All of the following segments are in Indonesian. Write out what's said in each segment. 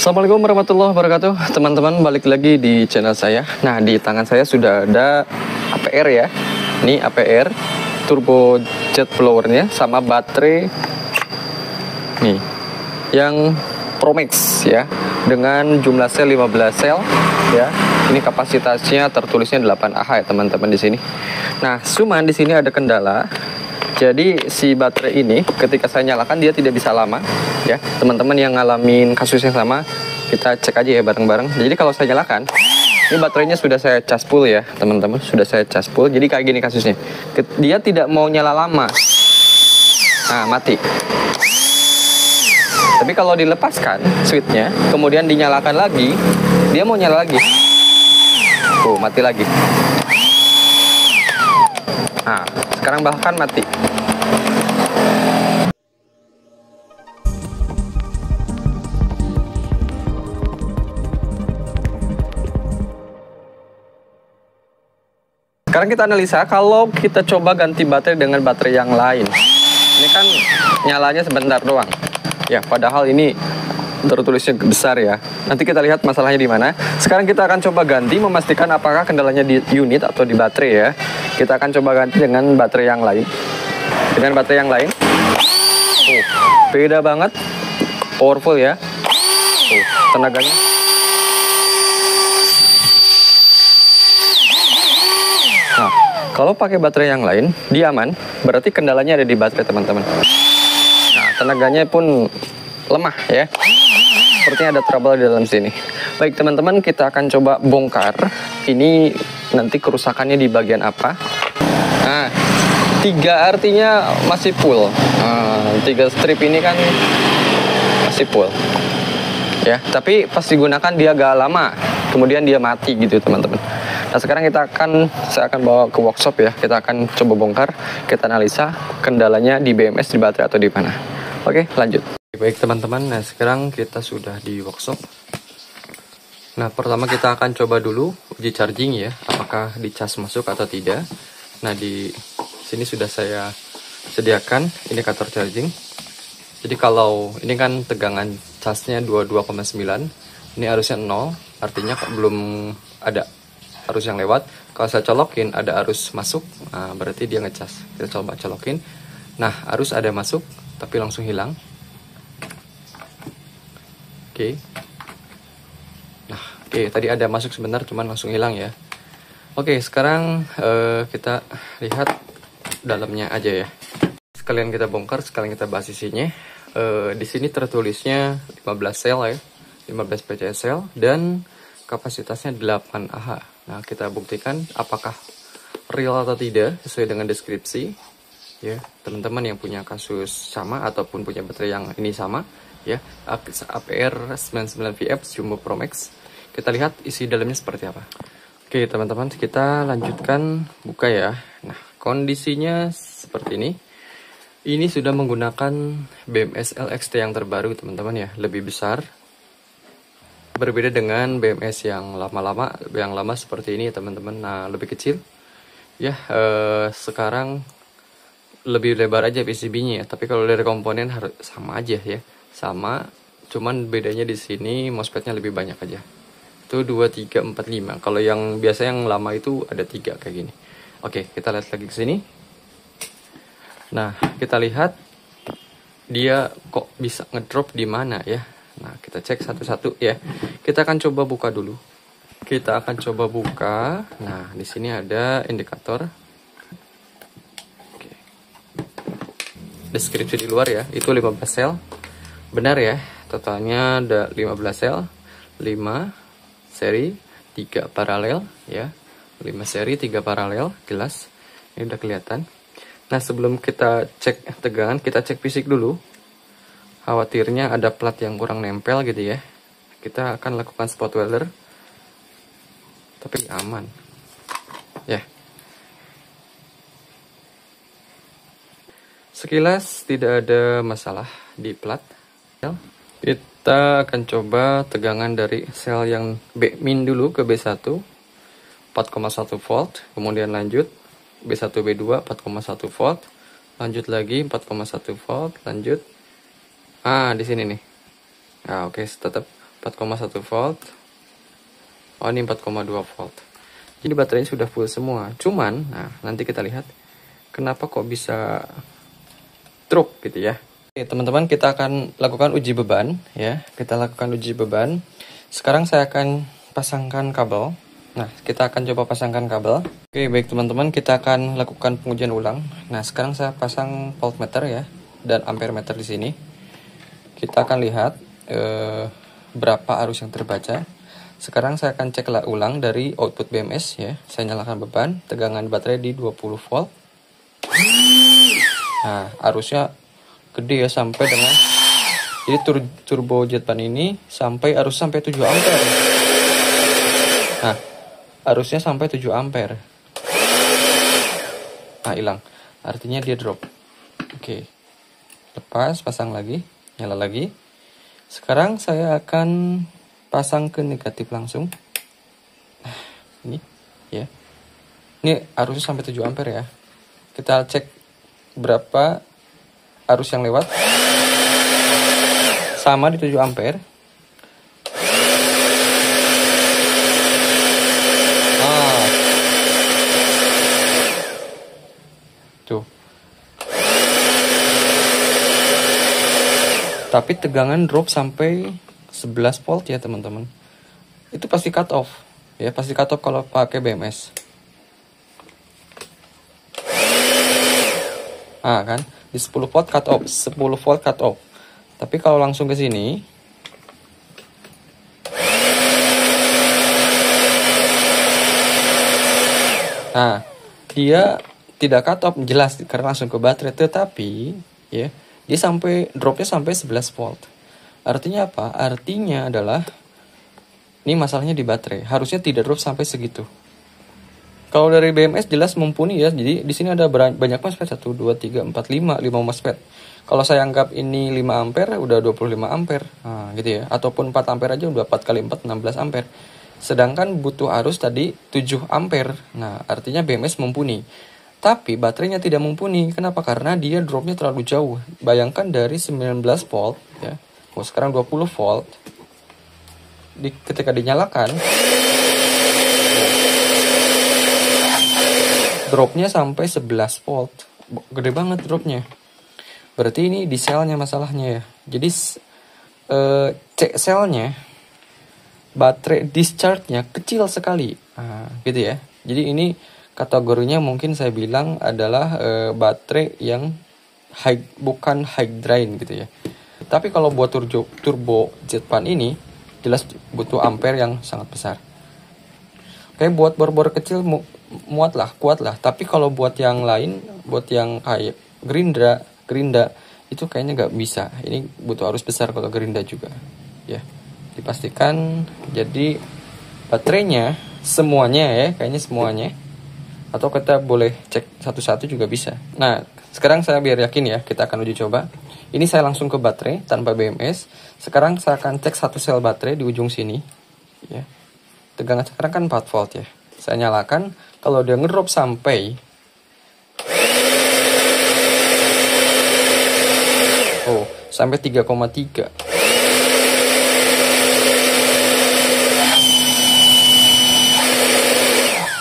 Assalamualaikum warahmatullahi wabarakatuh. Teman-teman, balik lagi di channel saya. Nah, di tangan saya sudah ada APR ya. Ini APR turbo jet blowernya sama baterai nih yang Promax ya, dengan jumlah sel 15 sel ya. Ini kapasitasnya tertulisnya 8 Ah ya teman-teman di sini. Nah, cuman di sini ada kendala. Jadi si baterai ini ketika saya nyalakan dia tidak bisa lama ya. Teman-teman yang ngalamin kasus yang sama, kita cek aja ya bareng-bareng. Jadi kalau saya nyalakan, ini baterainya sudah saya cas full ya teman-teman, sudah saya cas full. Jadi kayak gini kasusnya, dia tidak mau nyala lama. Nah, mati. Tapi kalau dilepaskan switchnya, kemudian dinyalakan lagi, dia mau nyala lagi. Tuh, mati lagi. Nah, sekarang bahkan mati. Sekarang kita analisa kalau kita coba ganti baterai dengan baterai yang lain. Ini kan nyalanya sebentar doang. Ya, padahal ini tertulisnya besar ya. Nanti kita lihat masalahnya di mana. Sekarang kita akan coba ganti, memastikan apakah kendalanya di unit atau di baterai ya. Kita akan coba ganti dengan baterai yang lain. Dengan baterai yang lain. Beda banget. Powerful ya. Tenaganya. Nah, kalau pakai baterai yang lain, dia aman. Berarti kendalanya ada di baterai teman-teman. Nah, tenaganya pun lemah ya. Sepertinya ada trouble di dalam sini. Baik teman-teman, kita akan coba bongkar. Ini nanti kerusakannya di bagian apa. Nah, 3 artinya masih full. 3 strip ini kan masih full. Ya, tapi pas digunakan dia agak lama. Kemudian dia mati gitu teman-teman. Nah, sekarang saya akan bawa ke workshop ya. Kita akan coba bongkar, kita analisa kendalanya di BMS, di baterai atau di mana. Oke, lanjut. Baik teman-teman, nah sekarang kita sudah di workshop. Nah, pertama kita akan coba dulu uji charging ya, apakah di cas masuk atau tidak. Nah, di sini sudah saya sediakan indikator charging. Jadi kalau ini kan tegangan casnya 22,9, ini arusnya 0, artinya belum ada arus yang lewat. Kalau saya colokin ada arus masuk, nah berarti dia ngecas. Kita coba colokin. Nah, arus ada masuk tapi langsung hilang. Oke. Nah, oke, tadi ada masuk sebentar cuman langsung hilang ya. Oke, sekarang kita lihat dalamnya aja ya. Sekalian kita bongkar, sekalian kita bahas isinya. Di sini tertulisnya 15 sel ya. 15 PCS sel dan kapasitasnya 8 Ah. Nah, kita buktikan apakah real atau tidak sesuai dengan deskripsi. Ya, teman-teman yang punya kasus sama ataupun punya baterai yang ini sama, ya, APR 99VF Jumbo Promax. Kita lihat isi dalamnya seperti apa. Oke, teman-teman, kita lanjutkan buka ya. Nah, kondisinya seperti ini. Ini sudah menggunakan BMS LXT yang terbaru, teman-teman ya, lebih besar. Berbeda dengan BMS yang lama seperti ini ya teman-teman. Nah, lebih kecil ya. Sekarang lebih lebar aja PCB-nya ya, tapi kalau dari komponen harus sama aja ya, sama, cuman bedanya di sini MOSFET-nya lebih banyak aja. Itu 2, 3, 4, 5. Kalau yang biasa yang lama itu ada 3 kayak gini. Oke, kita lihat lagi ke sini. Nah, kita lihat dia kok bisa ngedrop di mana ya. Nah, kita cek satu-satu ya. Kita akan coba buka dulu. Kita akan coba buka. Nah, di sini ada indikator. Oke. Deskripsi di luar ya. Itu 15 sel. Benar ya. Totalnya ada 15 sel. 5 seri, 3 paralel ya. 5 seri, 3 paralel, jelas. Ini udah kelihatan. Nah, sebelum kita cek tegangan, kita cek fisik dulu. Khawatirnya ada plat yang kurang nempel gitu ya. Kita akan lakukan spot welder. Tapi aman. Ya. Sekilas tidak ada masalah di plat. Kita akan coba tegangan dari sel yang B- dulu ke B1. 4,1 volt. Kemudian lanjut B1, B2 4,1 volt. Lanjut lagi 4,1 volt. Lanjut. Di sini nih. Nah, oke, tetap 4,1 volt. Oh, ini 4,2 volt. Jadi baterainya sudah full semua. Cuman, nah nanti kita lihat kenapa kok bisa drop gitu ya. Oke, teman-teman, kita akan lakukan uji beban ya. Kita lakukan uji beban. Sekarang saya akan pasangkan kabel. Nah, kita akan coba pasangkan kabel. Oke, baik teman-teman, kita akan lakukan pengujian ulang. Nah, sekarang saya pasang voltmeter ya dan ampere meter di sini. Kita akan lihat berapa arus yang terbaca. Sekarang saya akan cek ulang dari output BMS ya. Saya nyalakan beban, tegangan baterai di 20 volt. Nah, arusnya gede ya sampai dengan, jadi turbo jet pan ini arus sampai 7 ampere. Nah, arusnya sampai 7 ampere. Nah, hilang. Artinya dia drop. Oke. Lepas, pasang lagi, nyala lagi. Sekarang saya akan pasang ke negatif langsung. Nah, ini ya. Ini arusnya sampai 7 ampere ya. Kita cek berapa arus yang lewat. Sama di 7 ampere. Tuh. Tapi tegangan drop sampai 11 volt ya teman-teman. Itu pasti cut off. Ya, pasti cut off kalau pakai BMS. Ah kan, di 10 volt cut off, 10 volt cut off. Tapi kalau langsung ke sini, nah, dia tidak cut off jelas karena langsung ke baterai, tetapi ya, dia dropnya sampai 11 volt. Artinya apa? Artinya adalah ini masalahnya di baterai. Harusnya tidak drop sampai segitu. Kalau dari BMS jelas mumpuni ya. Jadi di sini ada banyak MOSFET, 1 2 3 4 5 MOSFET. Kalau saya anggap ini 5 ampere udah 25 ampere. Nah, gitu ya. Ataupun 4 ampere aja udah 4 kali 4 16 ampere. Sedangkan butuh arus tadi 7 ampere. Nah, artinya BMS mumpuni. Tapi baterainya tidak mumpuni. Kenapa? Karena dia dropnya terlalu jauh. Bayangkan dari 19 volt ya. Oh, sekarang 20 volt. Ketika dinyalakan, dropnya sampai 11 volt. Gede banget dropnya. Berarti ini di selnya masalahnya ya. Jadi cek selnya, baterai discharge-nya kecil sekali. Nah, gitu ya. Jadi ini kategorinya mungkin saya bilang adalah baterai yang bukan high drain gitu ya. Tapi kalau buat turbo jet pan ini jelas butuh ampere yang sangat besar. Kayak buat bor-bor kecil kuat lah. Tapi kalau buat yang lain, buat yang kayak Gerinda itu kayaknya nggak bisa. Ini butuh arus besar kalau Gerinda juga. Ya, dipastikan. Jadi baterainya semuanya ya, kayaknya semuanya. Atau kita boleh cek satu-satu juga bisa. Nah, sekarang saya biar yakin ya, kita akan uji coba. Ini saya langsung ke baterai tanpa BMS. Sekarang saya akan cek satu sel baterai di ujung sini. Ya. Tegangan sekarang kan 4 volt ya. Saya nyalakan, kalau dia ngedrop sampai sampai 3,3.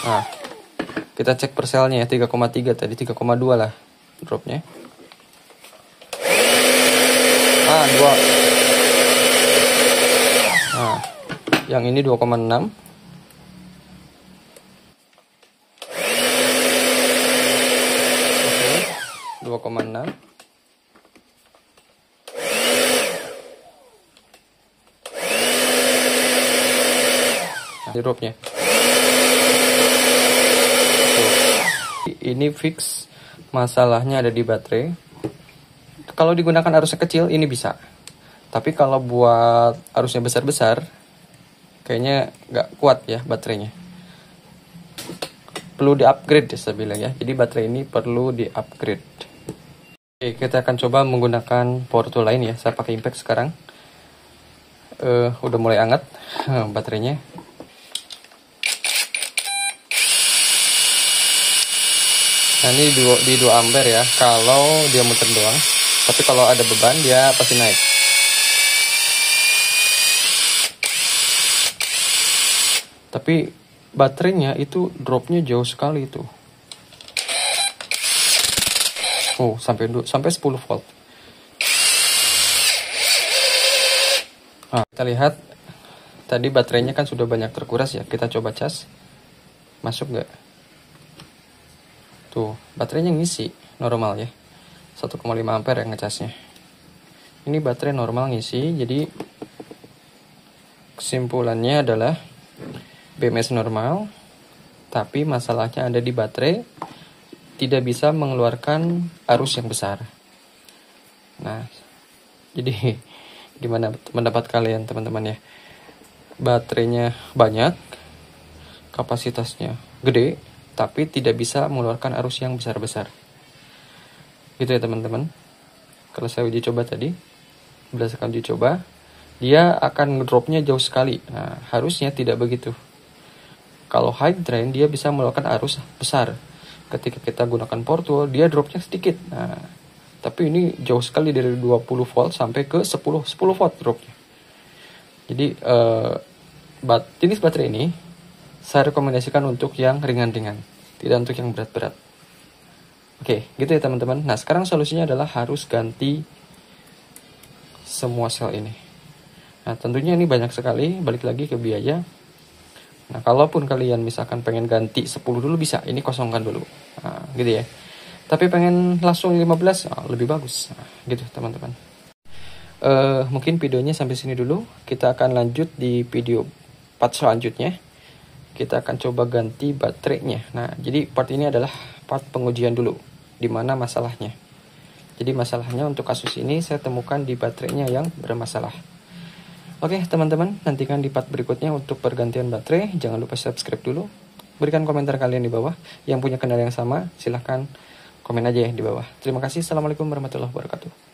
Nah, kita cek per selnya ya, 3,3 tadi, 3,2 lah dropnya. 2. Nah, yang ini 2,6. Oke, 2,6. Nah, dropnya. Ini fix masalahnya ada di baterai. Kalau digunakan arusnya kecil ini bisa. Tapi kalau buat arusnya besar-besar kayaknya nggak kuat ya baterainya. Perlu di-upgrade ya saya bilang ya. Jadi baterai ini perlu di-upgrade. Oke, kita akan coba menggunakan power tool lain ya. Saya pakai impact sekarang. Udah mulai hangat baterainya. Nah, ini di 2 ampere ya kalau dia muter doang. Tapi kalau ada beban dia pasti naik. Tapi baterainya itu dropnya jauh sekali itu. Oh, sampai 10 volt. Nah, kita lihat tadi baterainya kan sudah banyak terkuras ya. Kita coba cas. Masuk nggak? Tuh, baterainya ngisi normal ya. 1,5 ampere yang ngecasnya. Ini baterai normal ngisi, jadi kesimpulannya adalah BMS normal, tapi masalahnya ada di baterai, tidak bisa mengeluarkan arus yang besar. Nah, jadi gimana pendapat kalian teman-teman ya? Baterainya banyak, kapasitasnya gede, tapi tidak bisa mengeluarkan arus yang besar-besar. Gitu ya teman-teman. Kalau saya uji coba tadi, berdasarkan uji coba, dia akan ngedropnya jauh sekali. Nah, harusnya tidak begitu. Kalau high drain, dia bisa mengeluarkan arus besar. Ketika kita gunakan portal, dia dropnya sedikit. Nah, tapi ini jauh sekali dari 20 volt sampai ke 10 volt dropnya. Jadi, jenis baterai ini, saya rekomendasikan untuk yang ringan-ringan. Tidak untuk yang berat-berat. Oke, gitu ya teman-teman. Nah, sekarang solusinya adalah harus ganti semua sel ini. Nah, tentunya ini banyak sekali, balik lagi ke biaya. Nah, kalaupun kalian misalkan pengen ganti 10 dulu bisa, ini kosongkan dulu. Nah, gitu ya. Tapi pengen langsung 15, lebih bagus. Nah, gitu teman-teman. Mungkin videonya sampai sini dulu. Kita akan lanjut di video part selanjutnya. Kita akan coba ganti baterainya. Nah, jadi part ini adalah part pengujian dulu. Di mana masalahnya. Jadi masalahnya untuk kasus ini saya temukan di baterainya yang bermasalah. Oke teman-teman, nantikan di part berikutnya untuk pergantian baterai. Jangan lupa subscribe dulu. Berikan komentar kalian di bawah. Yang punya kendala yang sama, silahkan komen aja ya di bawah. Terima kasih. Assalamualaikum warahmatullahi wabarakatuh.